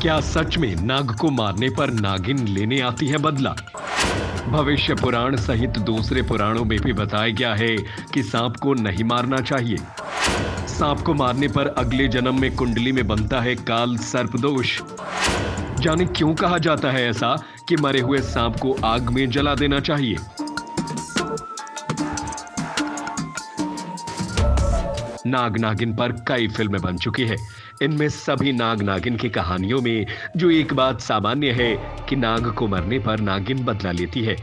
क्या सच में नाग को मारने पर नागिन लेने आती है बदला? भविष्य पुराण सहित दूसरे पुराणों में भी बताया गया है कि सांप को नहीं मारना चाहिए। सांप को मारने पर अगले जन्म में कुंडली में बनता है काल सर्प दोष। जाने क्यों कहा जाता है ऐसा कि मरे हुए सांप को आग में जला देना चाहिए। नाग नागिन पर कई फिल्में बन चुकी है। इनमें सभी नाग नागिन की कहानियों में जो एक बात सामान्य है कि नाग को मरने पर नागिन बदला लेती है।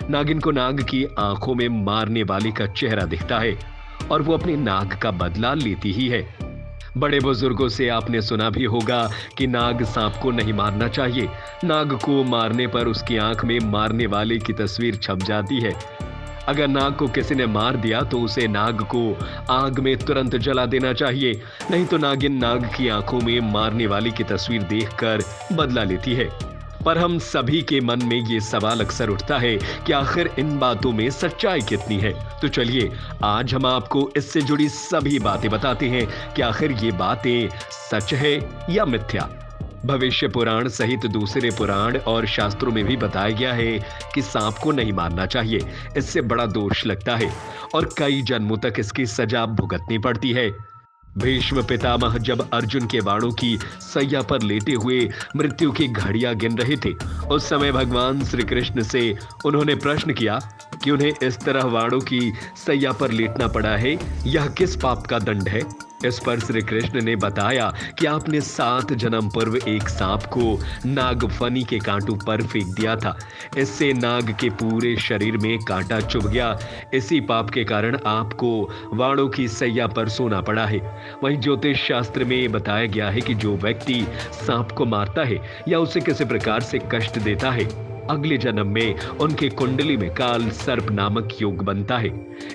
नागिन को नाग की आंखों में मारने वाले का चेहरा दिखता है और वो अपने नाग का बदला लेती ही है। बड़े बुजुर्गों से आपने सुना भी होगा कि नाग सांप को नहीं मारना चाहिए। नाग को मारने पर उसकी आंख में मारने वाले की तस्वीर छप जाती है। अगर नाग को किसी ने मार दिया तो उसे नाग को आग में तुरंत जला देना चाहिए, नहीं तो नागिन नाग की आंखों में मारने वाली की तस्वीर देखकर बदला लेती है। पर हम सभी के मन में ये सवाल अक्सर उठता है कि आखिर इन बातों में सच्चाई कितनी है। तो चलिए आज हम आपको इससे जुड़ी सभी बातें बताते हैं कि आखिर ये बातें सच है या मिथ्या। भविष्य पुराण सहित दूसरे पुराण और शास्त्रों में भी बताया गया है कि सांप को नहीं मारना चाहिए, इससे बड़ा दोष लगता है और कई जन्मों तक इसकी सजा भुगतनी पड़ती है। भीष्म पितामह जब अर्जुन के बाणों की सैया पर लेटे हुए मृत्यु की घड़ियां गिन रहे थे, उस समय भगवान श्री कृष्ण से उन्होंने प्रश्न किया कि उन्हें इस तरह बाणों की सैया पर लेटना पड़ा है, यह किस पाप का दंड है। इस पर श्री कृष्ण ने बताया कि आपने 7 जन्म पूर्व एक सांप को नागफनी के कांटों पर फेंक दिया था। इससे नाग के पूरे शरीर में कांटा चुभ गया। इसी पाप के कारण आपको वाणों की सैया पर सोना पड़ा है। वहीं ज्योतिष शास्त्र में बताया गया है कि जो व्यक्ति सांप को मारता है या उसे किसी प्रकार से कष्ट देता है, अगले जन्म में उनके कुंडली में काल सर्प नामक योग बनता है।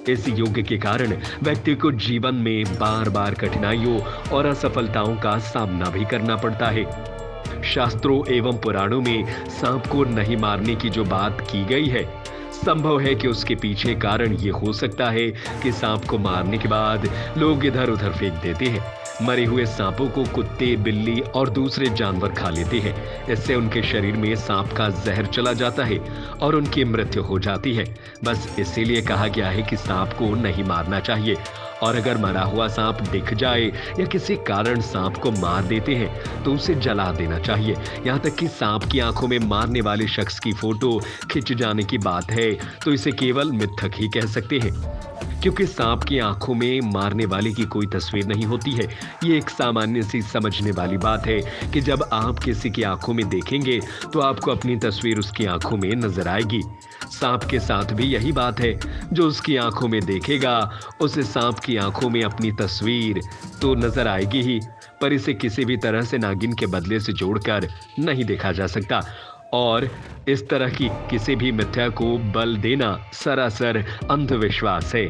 इस योग के कारण व्यक्ति को जीवन में बार बार कठिनाइयों और असफलताओं का सामना भी करना पड़ता है। शास्त्रों एवं पुराणों में सांप को नहीं मारने की जो बात की गई है, संभव है कि उसके पीछे कारण ये हो सकता है कि सांप को मारने के बाद लोग इधर उधर फेंक देते हैं। मरे हुए सांपों को कुत्ते, बिल्ली और दूसरे जानवर खा लेते हैं। इससे उनके शरीर में सांप का जहर चला जाता है और उनकी मृत्यु हो जाती है। बस इसीलिए कहा गया है कि सांप को नहीं मारना चाहिए। और अगर मरा हुआ सांप दिख जाए या किसी कारण सांप को मार देते हैं तो उसे जला देना चाहिए। यहाँ तक कि सांप की आंखों में मारने वाले शख्स की फोटो खिंच जाने की बात है तो इसे केवल मिथक ही कह सकते हैं, क्योंकि सांप की आंखों में मारने वाले की कोई तस्वीर नहीं होती है। ये एक सामान्य सी समझने वाली बात है कि जब आप किसी की आंखों में देखेंगे तो आपको अपनी तस्वीर उसकी आंखों में नजर आएगी। सांप के साथ भी यही बात है, जो उसकी आंखों में देखेगा उसे सांप की आंखों में अपनी तस्वीर तो नजर आएगी ही, पर इसे किसी भी तरह से नागिन के बदले से जोड़कर नहीं देखा जा सकता। और इस तरह की किसी भी मिथ्या को बल देना सरासर अंधविश्वास है।